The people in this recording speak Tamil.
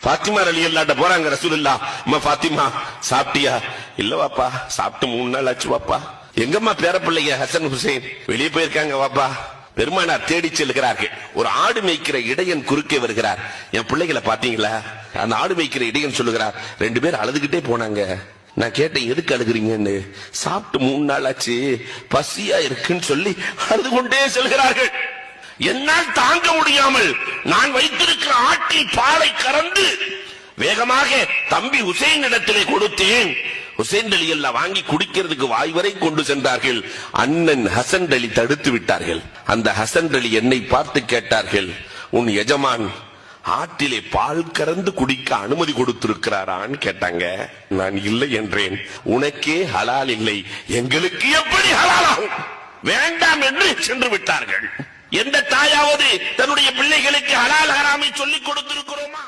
பாத்திமா ரலியல்லாஹு போறாங்க ரசூலுல்லாஹ். அம்மா பாத்திமா சாப்பிட்டியா? இல்ல வாப்பா, சாப்பிட்டு 3 நாள் ஆச்சு வாப்பா. எங்கம்மா பேர பிள்ளைங்க ஹசன் ஹுசைன்? வெளியே போயிருக்காங்க வாப்பா. பெருமானார் தேடி செல்கிறார்கள். ஒரு ஆடு மேய்க்கிற இடையன் குறுக்கே வருகிறார். என் பிள்ளைகளை பாத்தீங்களா? அந்த ஆடு மேய்க்கிற இடையன் சொல்லுகிறார், 2 பேர் அழுதுகிட்டே போனாங்க. நான் கேட்டேன், எதுக்கு அழுகுறீங்கன்னு. சாப்பிட்டு 3 நாள் ஆச்சு, பசியா இருக்குன்னு சொல்லி அழுது கொண்டே செல்கிறார்கள். என்னால் தாங்க முடியாமல் நான் வைத்திருக்கிற ஆட்டில் பாலை கறந்து வேகமாக தம்பி ஹுசைன் இடத்திலே கொடுத்தேன். ஹுசைன் ரலியல்லாஹு வாங்கி குடிக்கிறதுக்கு வாய் வரை கொண்டு சென்றார்கள். அண்ணன் ஹசன் அலி தடுத்து விட்டார்கள். அந்த ஹசன் அலி என்னை பார்த்து கேட்டார்கள், உன் எஜமான் ஆட்டிலே பால் கறந்து குடிக்க அனுமதி கொடுத்திருக்கிறாரான்னு கேட்டாங்க. நான் இல்லை என்றேன். உனக்கே ஹலால் இல்லை, எங்களுக்கு எப்படி ஹலாலாகும்? வேண்டாம் என்று சென்று விட்டார்கள். எந்த தாயாவது தன்னுடைய பிள்ளைகளுக்கு ஹலால் ஹராமை சொல்லிக் கொடுத்திருக்கிறோமா?